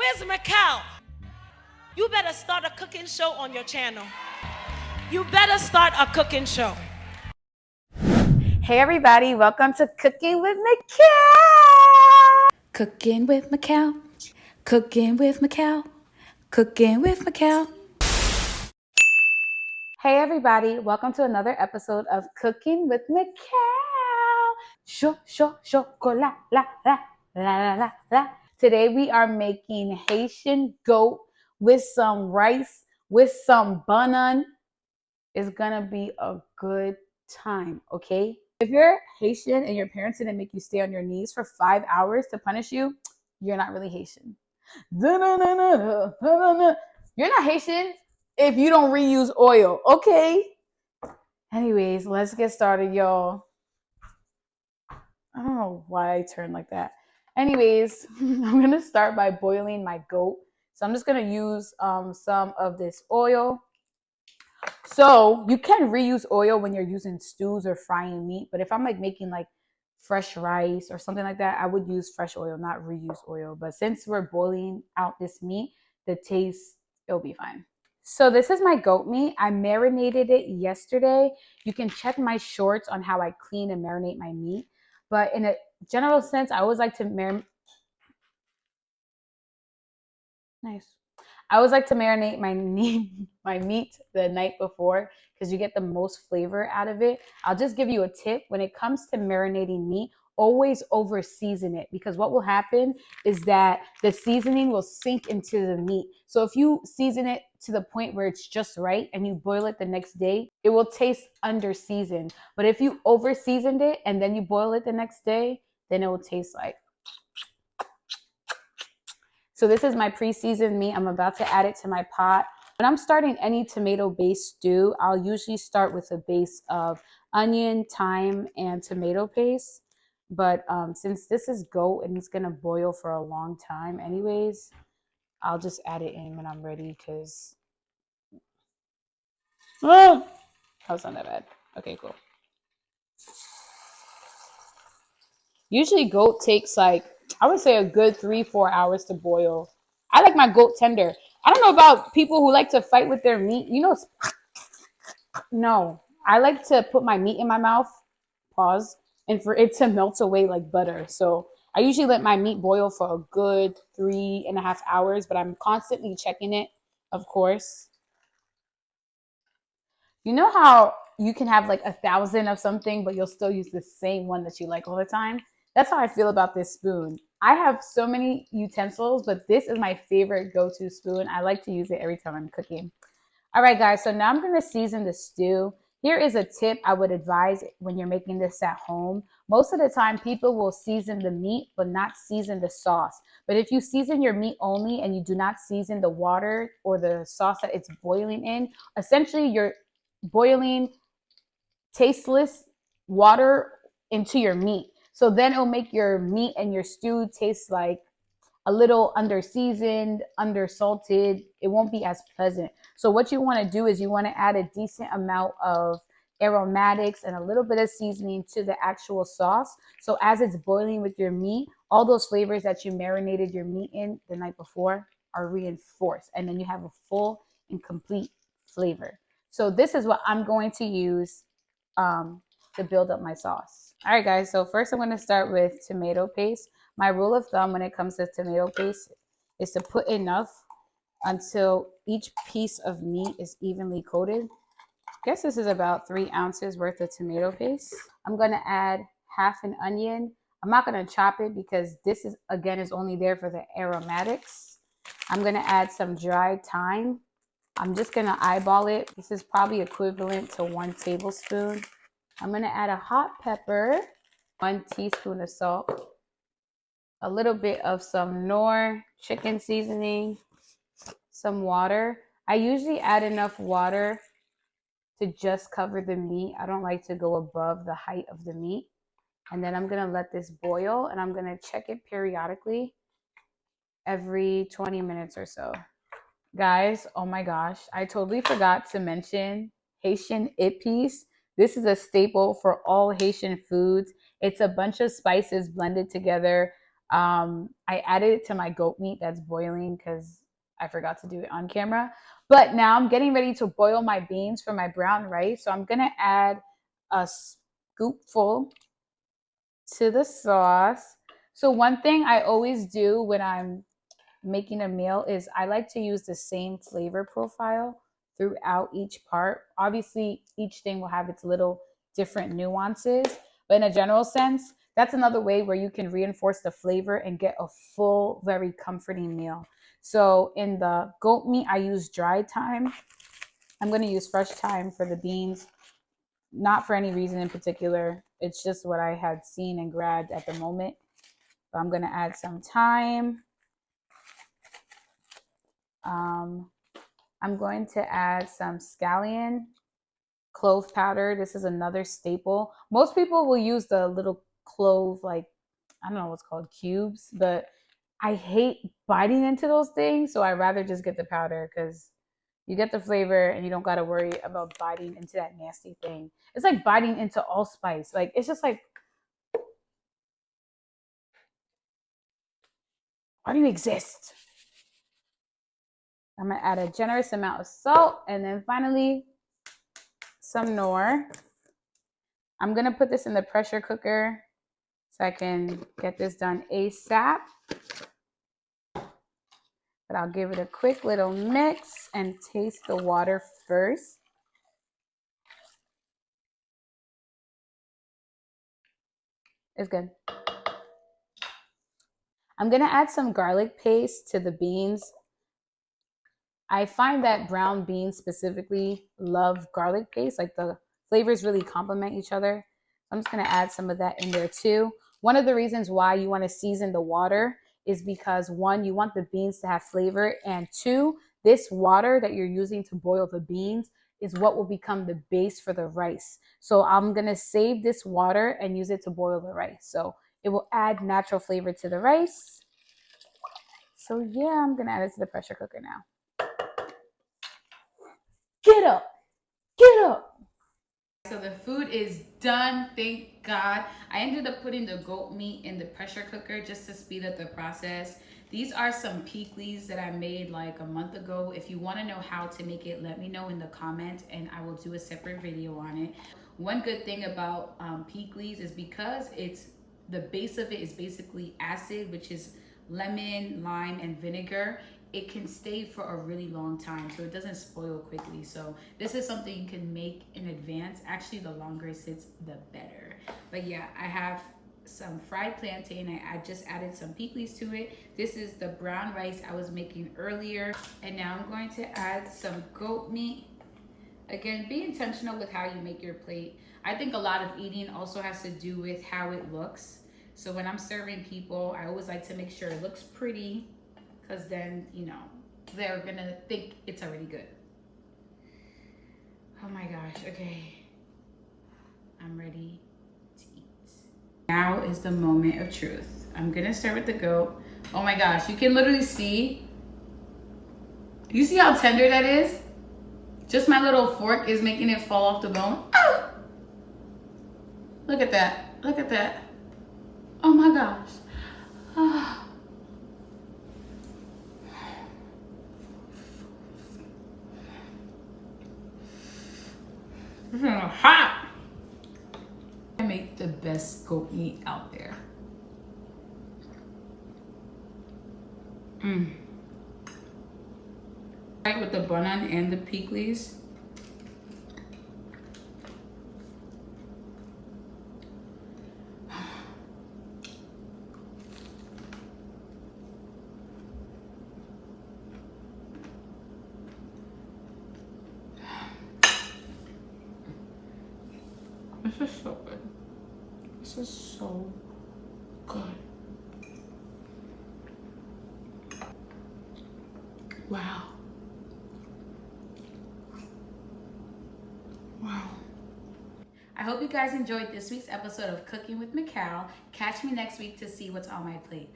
Where's Michal? You better start a cooking show on your channel. You better start a cooking show. Hey everybody, welcome to Cooking with Michal. Cooking with Michal. Cooking with Michal. Cooking with Michal. Hey everybody, welcome to another episode of Cooking with Michal. Chocolate, la la la la la. Today we are making Haitian goat with some rice, with some bun. It's gonna be a good time, okay? If you're Haitian and your parents didn't make you stay on your knees for 5 hours to punish you, you're not really Haitian. You're not Haitian if you don't reuse oil, okay? Anyways, let's get started, y'all. I don't know why I turned like that. Anyways, I'm gonna start by boiling my goat. So I'm just gonna use some of this oil. So you can reuse oil when you're using stews or frying meat, but if I'm like making like fresh rice or something like that, I would use fresh oil, not reuse oil. But since we're boiling out this meat, the taste, it'll be fine. So this is my goat meat. I marinated it yesterday. You can check my shorts on how I clean and marinate my meat. But in a general sense, I always like to marinate my meat the night before because you get the most flavor out of it. I'll just give you a tip. When it comes to marinating meat, always over season it, because what will happen is that the seasoning will sink into the meat. So if you season it to the point where it's just right and you boil it the next day, it will taste under seasoned. But if you over seasoned it and then you boil it the next day, then it will taste like. So this is my pre-seasoned meat. I'm about to add it to my pot. When I'm starting any tomato-based stew, I'll usually start with a base of onion, thyme, and tomato paste. But since this is goat and it's gonna boil for a long time anyways, I'll just add it in when I'm ready because that was not that bad. Okay, cool. Usually goat takes like, I would say a good 3-4 hours to boil. I like my goat tender. I don't know about people who like to fight with their meat. You know, no. I like to put my meat in my mouth, pause, and for it to melt away like butter. So I usually let my meat boil for a good 3.5 hours, but I'm constantly checking it, of course. You know how you can have like 1,000 of something, but you'll still use the same one that you like all the time? That's how I feel about this spoon. I have so many utensils, but this is my favorite go-to spoon. I like to use it every time I'm cooking. All right, guys, so now I'm going to season the stew. Here is a tip I would advise when you're making this at home. Most of the time, people will season the meat, but not season the sauce. But if you season your meat only and you do not season the water or the sauce that it's boiling in, essentially you're boiling tasteless water into your meat. So then it'll make your meat and your stew taste like a little under seasoned, under salted. It won't be as pleasant. So what you want to do is you want to add a decent amount of aromatics and a little bit of seasoning to the actual sauce. So as it's boiling with your meat, all those flavors that you marinated your meat in the night before are reinforced. And then you have a full and complete flavor. So this is what I'm going to use to build up my sauce. All right, guys. So first I'm going to start with tomato paste. My rule of thumb when it comes to tomato paste is to put enough until each piece of meat is evenly coated. I guess this is about 3 ounces worth of tomato paste. I'm going to add half an onion. I'm not going to chop it because this is, again, is only there for the aromatics. I'm going to add some dried thyme. I'm just going to eyeball it. This is probably equivalent to 1 tablespoon. I'm going to add a hot pepper, 1 teaspoon of salt, a little bit of some Knorr chicken seasoning, some water. I usually add enough water to just cover the meat. I don't like to go above the height of the meat. And then I'm going to let this boil and I'm going to check it periodically every 20 minutes or so. Guys, oh my gosh, I totally forgot to mention Haitian it piece. This is a staple for all Haitian foods. It's a bunch of spices blended together. I added it to my goat meat that's boiling because I forgot to do it on camera. But now I'm getting ready to boil my beans for my brown rice. So I'm going to add a scoopful to the sauce. So one thing I always do when I'm making a meal is I like to use the same flavor profile throughout each part. Obviously, each thing will have its little different nuances, but in a general sense, that's another way where you can reinforce the flavor and get a full, very comforting meal. So in the goat meat, I use dry thyme. I'm going to use fresh thyme for the beans, not for any reason in particular. It's just what I had seen and grabbed at the moment. So I'm going to add some thyme. I'm going to add some scallion clove powder. This is another staple. Most people will use the little clove, like, I don't know what's called, cubes, but I hate biting into those things. So I'd rather just get the powder because you get the flavor and you don't got to worry about biting into that nasty thing. It's like biting into allspice. Like, it's just like, why do you exist? I'm going to add a generous amount of salt, and then finally some Nor. I'm going to put this in the pressure cooker so I can get this done ASAP. But I'll give it a quick little mix and taste the water first. It's good. I'm going to add some garlic paste to the beans. I find that brown beans specifically love garlic paste. Like, the flavors really complement each other. I'm just going to add some of that in there too. One of the reasons why you want to season the water is because, one, you want the beans to have flavor, and two, this water that you're using to boil the beans is what will become the base for the rice. So I'm going to save this water and use it to boil the rice. So it will add natural flavor to the rice. So yeah, I'm going to add it to the pressure cooker now. Get up. Get up. So the food is done, thank God. I ended up putting the goat meat in the pressure cooker just to speed up the process. These are some pickles that I made like a month ago. If you want to know how to make it, let me know in the comments and I will do a separate video on it. One good thing about pickles is because the base of it is basically acid, which is lemon, lime, and vinegar. It can stay for a really long time, so it doesn't spoil quickly. So this is something you can make in advance. Actually, the longer it sits, the better. But yeah, I have some fried plantain. I just added some pickles to it. This is the brown rice I was making earlier. And now I'm going to add some goat meat. Again, be intentional with how you make your plate. I think a lot of eating also has to do with how it looks. So when I'm serving people, I always like to make sure it looks pretty, because then, you know, they're gonna think it's already good. Oh my gosh, okay. I'm ready to eat. Now is the moment of truth. I'm gonna start with the goat. Oh my gosh, you can literally see. You see how tender that is? Just my little fork is making it fall off the bone. Ah! Look at that, look at that. Oh my gosh. Ah. Hot. I make the best goat meat out there. Right, with the bun and the pickles. This is so good. This is so good. Wow. Wow. I hope you guys enjoyed this week's episode of Cooking with Michal. Catch me next week to see what's on my plate.